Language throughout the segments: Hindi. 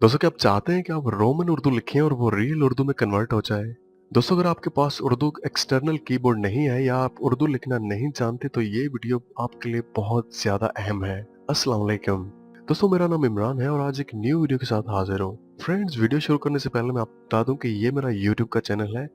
दोस्तों क्या आप चाहते हैं कि आप रोमन उर्दू लिखें और वो रियल उर्दू में कन्वर्ट हो जाए? दोस्तों अगर आपके पास उर्दू एक्सटर्नल कीबोर्ड नहीं है या आप उर्दू लिखना नहीं जानते तो ये वीडियो आपके लिए बहुत ज्यादा अहम है। अस्सलाम वालेकुम। दोस्तों मेरा नाम इमरान है और आज एक न्यू वीडियो के साथ हाजिर हूँ। फ्रेंड्स वीडियो शुरू करने से पहले मैं आपको बता दूं कि ये मेरा यूट्यूब का चैनल है।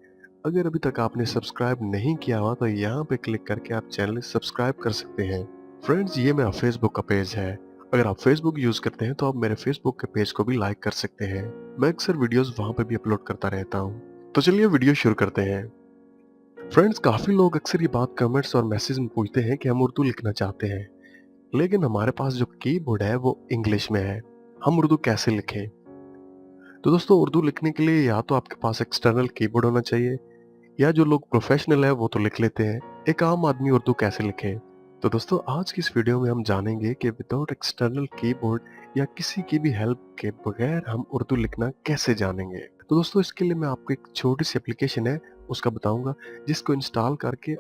अगर अभी तक आपने सब्सक्राइब नहीं किया हुआ तो यहाँ पे क्लिक करके आप चैनल सब्सक्राइब कर सकते हैं। फ्रेंड्स ये मेरा फेसबुक का पेज है। अगर आप फेसबुक यूज करते हैं तो आप मेरे फेसबुक के पेज को भी लाइक कर सकते हैं। मैं अक्सर वीडियोस वहां पे भी अपलोड करता रहता हूँ। तो चलिए वीडियो शुरू करते हैं। फ्रेंड्स काफी लोग अक्सर ये बात कमेंट्स और मैसेज में पूछते हैं कि हम उर्दू लिखना चाहते हैं, लेकिन हमारे पास जो कीबोर्ड है वो इंग्लिश में है, हम उर्दू कैसे लिखें? तो दोस्तों उर्दू लिखने के लिए या तो आपके पास एक्सटर्नल कीबोर्ड होना चाहिए, या जो लोग प्रोफेशनल है वो तो लिख लेते हैं। एक आम आदमी उर्दू कैसे लिखे? तो दोस्तों आज की इस वीडियो में हम जानेंगे कि विदाउट एक्सटर्नल कीबोर्ड या किसी की भी हेल्प के बगैर हम उर्दू लिखना कैसे जानेंगे। तो दोस्तों इसके लिए मैं आपको एक छोटी सी एप्लीकेशन है उसका बताऊंगा, जिसको इंस्टॉल करके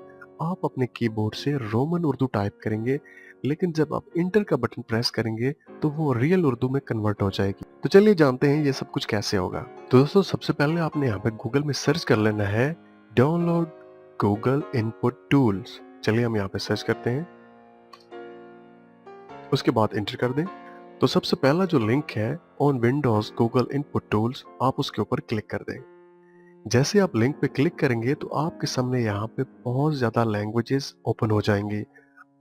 आप अपने कीबोर्ड से रोमन उर्दू टाइप करेंगे, लेकिन जब आप इंटर का बटन प्रेस करेंगे तो वो रियल उर्दू में कन्वर्ट हो जाएगी। तो चलिए जानते हैं ये सब कुछ कैसे होगा। तो दोस्तों सबसे पहले आपने यहाँ पे गूगल में सर्च कर लेना है डाउनलोड गूगल इनपुट टूल्स। चलिए हम यहाँ पे सर्च करते हैं, उसके बाद एंटर कर दें। तो सबसे पहला जो लिंक है on Windows Google input tools, आप उसके ऊपर क्लिक कर दें। जैसे आप लिंक पे क्लिक करेंगे तो आपके सामने यहाँ पे बहुत ज्यादा लैंग्वेजेस ओपन हो जाएंगी।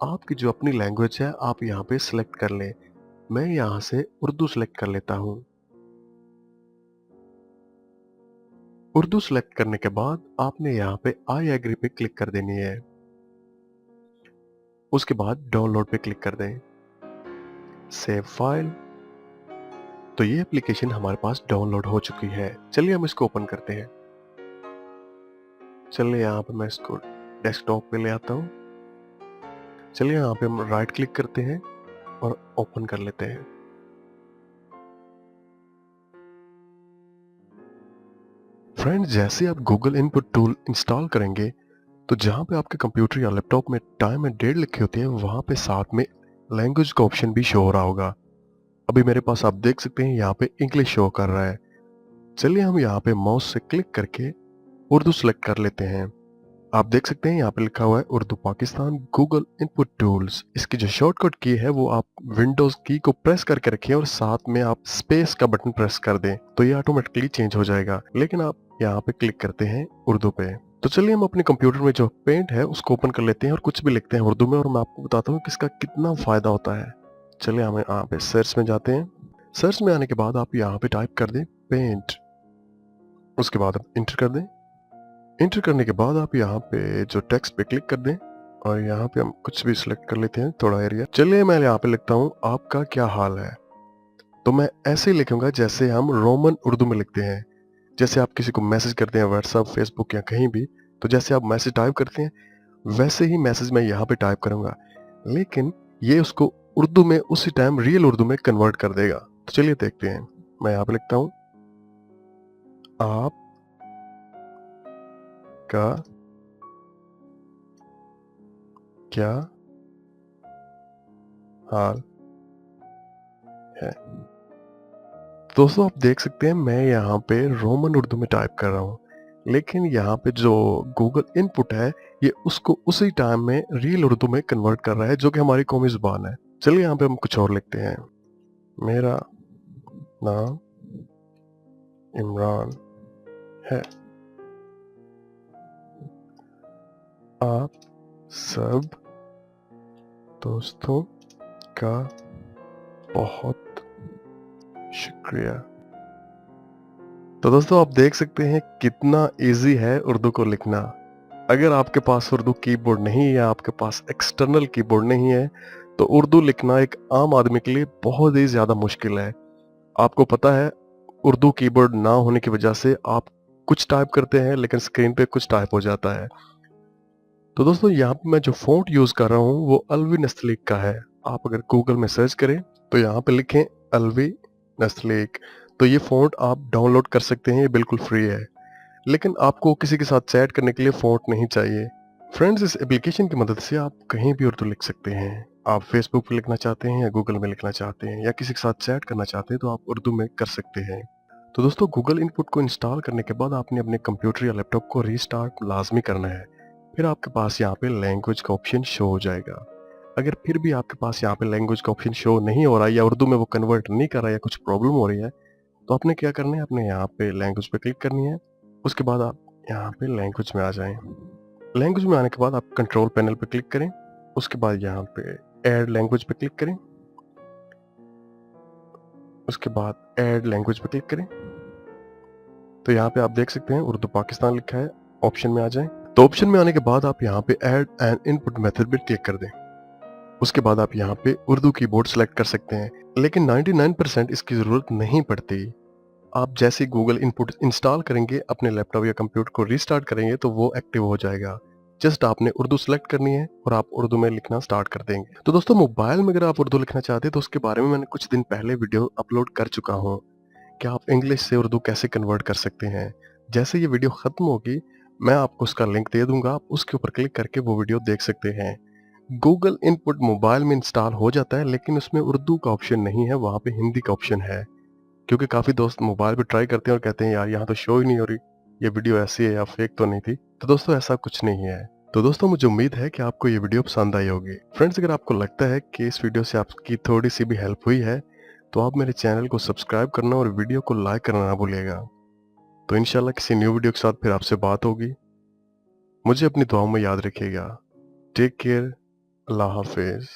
आपकी जो अपनी लैंग्वेज है आप यहाँ पे सिलेक्ट कर लें। मैं यहाँ से उर्दू सिलेक्ट कर लेता हूँ। उर्दू सिलेक्ट करने के बाद आपने यहाँ पे आई एग्री पे क्लिक कर देनी है। उसके बाद डाउनलोड पे क्लिक कर दें, सेव फाइल। तो ये एप्लीकेशन हमारे पास डाउनलोड हो चुकी है। चलिए हम इसको ओपन करते हैं। चलिए यहाँ पे मैं इसको डेस्कटॉप पे ले आता हूँ। चलिए यहाँ पे हम राइट क्लिक करते हैं और ओपन कर लेते हैं। फ्रेंड्स जैसे आप गूगल इनपुट टूल इंस्टॉल करेंगे तो जहाँ पे आपके कंप्यूटर या लैपटॉप में टाइम एंड डेट लिखी होती है वहाँ पे साथ में लैंग्वेज का ऑप्शन भी शो हो रहा होगा। अभी मेरे पास आप देख सकते हैं यहाँ पे इंग्लिश शो कर रहा है। चलिए हम यहाँ पे माउस से क्लिक करके उर्दू सेलेक्ट कर लेते हैं। आप देख सकते हैं यहाँ पे लिखा हुआ है Urdu Pakistan Google input tools. इसकी जो शॉर्टकट की है वो आप विंडोज की को प्रेस करके रखिए और साथ में आप स्पेस का बटन प्रेस कर दें तो ये ऑटोमेटिकली चेंज हो जाएगा, लेकिन आप यहाँ पे क्लिक करते हैं उर्दू पे। तो चलिए हम अपने कंप्यूटर में जो पेंट है उसको ओपन कर लेते हैं और कुछ भी लिखते हैं उर्दू में, और मैं आपको बताता हूँ कि इसका कितना फायदा होता है। चलिए हम यहाँ पे सर्च में जाते हैं। सर्च में आने के बाद आप यहाँ पे टाइप कर दें पेंट, उसके बाद आप इंटर कर दें। इंटर करने के बाद आप यहाँ पे जो टेक्स्ट पे क्लिक कर दें और यहाँ पे हम कुछ भी सिलेक्ट कर लेते हैं थोड़ा एरिया। चलिए मैं यहाँ पे लिखता हूँ आपका क्या हाल है। तो मैं ऐसे ही लिखूंगा जैसे हम रोमन उर्दू में लिखते हैं। जैसे आप किसी को मैसेज करते हैं व्हाट्सएप फेसबुक या कहीं भी, तो जैसे आप मैसेज टाइप करते हैं वैसे ही मैसेज मैं यहाँ पे टाइप करूंगा, लेकिन ये उसको उर्दू में उसी टाइम रियल उर्दू में कन्वर्ट कर देगा। तो चलिए देखते हैं। मैं यहाँ पे लिखता हूँ आप का क्या हाल है। दोस्तों आप देख सकते हैं मैं यहाँ पे रोमन उर्दू में टाइप कर रहा हूँ, लेकिन यहाँ पे जो गूगल इनपुट है ये उसको उसी टाइम में रियल उर्दू में कन्वर्ट कर रहा है, जो कि हमारी कौमी जुबान है। चलिए यहाँ पे हम कुछ और लिखते हैं। मेरा नाम इमरान है, आप सब दोस्तों का बहुत शुक्रिया। तो दोस्तों आप देख सकते हैं कितना इजी है उर्दू को लिखना। अगर आपके पास उर्दू कीबोर्ड नहीं है या आपके पास एक्सटर्नल कीबोर्ड नहीं है तो उर्दू लिखना एक आम आदमी के लिए बहुत ही ज्यादा मुश्किल है। आपको पता है उर्दू कीबोर्ड ना होने की वजह से आप कुछ टाइप करते हैं लेकिन स्क्रीन पे कुछ टाइप हो जाता है। तो दोस्तों यहाँ पे मैं जो फ़ॉन्ट यूज कर रहा हूँ वो अलवी नस्तलीक का है। आप अगर गूगल में सर्च करें तो यहाँ पे लिखें अलवी नस्तलीक, तो ये फ़ॉन्ट आप डाउनलोड कर सकते हैं, ये बिल्कुल फ्री है। लेकिन आपको किसी के साथ चैट करने के लिए फ़ॉन्ट नहीं चाहिए। फ्रेंड्स इस एप्लीकेशन की मदद से आप कहीं भी उर्दू लिख सकते हैं। आप फेसबुक पे लिखना चाहते हैं या गूगल में लिखना चाहते हैं या किसी के साथ चैट करना चाहते हैं तो आप उर्दू में कर सकते हैं। तो दोस्तों गूगल इनपुट को इंस्टॉल करने के बाद आपने अपने कंप्यूटर या लैपटॉप को रीस्टार्ट लाजमी करना है। फिर आपके पास यहाँ पे लैंग्वेज का ऑप्शन शो हो जाएगा। अगर फिर भी आपके पास यहाँ पे लैंग्वेज का ऑप्शन शो नहीं हो रहा है या उर्दू में वो कन्वर्ट नहीं कर रहा है या कुछ प्रॉब्लम हो रही है, तो आपने क्या करना है, आपने यहाँ पे लैंग्वेज पे क्लिक करनी है। उसके बाद आप यहाँ पे लैंग्वेज में आ जाएं। लैंग्वेज में आने के बाद आप कंट्रोल पैनल पे क्लिक करें। उसके बाद यहाँ पे ऐड लैंग्वेज पे क्लिक करें। उसके बाद ऐड लैंग्वेज पे क्लिक करें। तो यहाँ पे आप देख सकते हैं उर्दू पाकिस्तान लिखा है, ऑप्शन में आ जाएं। तो ऑप्शन में आने के बाद आप यहाँ पे ऐड एन इनपुट मेथड पे क्लिक कर दें। उसके बाद आप यहाँ पे उर्दू कीबोर्ड सेलेक्ट कर सकते हैं, लेकिन 99% इसकी जरूरत नहीं पड़ती। आप जैसे गूगल इनपुट इंस्टॉल करेंगे, अपने लैपटॉप या कंप्यूटर को रीस्टार्ट करेंगे तो वो एक्टिव हो जाएगा। जस्ट आपने उर्दू सेलेक्ट करनी है और आप उर्दू में लिखना स्टार्ट कर देंगे। तो दोस्तों मोबाइल में अगर आप उर्दू लिखना चाहते हैं तो उसके बारे में मैंने कुछ दिन पहले वीडियो अपलोड कर चुका हूँ कि आप इंग्लिश से उर्दू कैसे कन्वर्ट कर सकते हैं। जैसे ये वीडियो खत्म होगी मैं आपको उसका लिंक दे दूंगा, आप उसके ऊपर क्लिक करके वो वीडियो देख सकते हैं। गूगल इनपुट मोबाइल में इंस्टॉल हो जाता है लेकिन उसमें उर्दू का ऑप्शन नहीं है, वहाँ पे हिंदी का ऑप्शन है। क्योंकि काफ़ी दोस्त मोबाइल पे ट्राई करते हैं और कहते हैं यार यहाँ तो शो ही नहीं हो रही, ये वीडियो ऐसी है या फेक तो नहीं थी। तो दोस्तों ऐसा कुछ नहीं है। तो दोस्तों मुझे उम्मीद है कि आपको ये वीडियो पसंद आई होगी। फ्रेंड्स अगर आपको लगता है कि इस वीडियो से आपकी थोड़ी सी भी हेल्प हुई है तो आप मेरे चैनल को सब्सक्राइब करना और वीडियो को लाइक करना ना भूलिएगा। तो इंशाल्लाह किसी न्यू वीडियो के साथ फिर आपसे बात होगी। मुझे अपनी दुआओं में याद रखिएगा। Take care. अल्लाह हाफिज।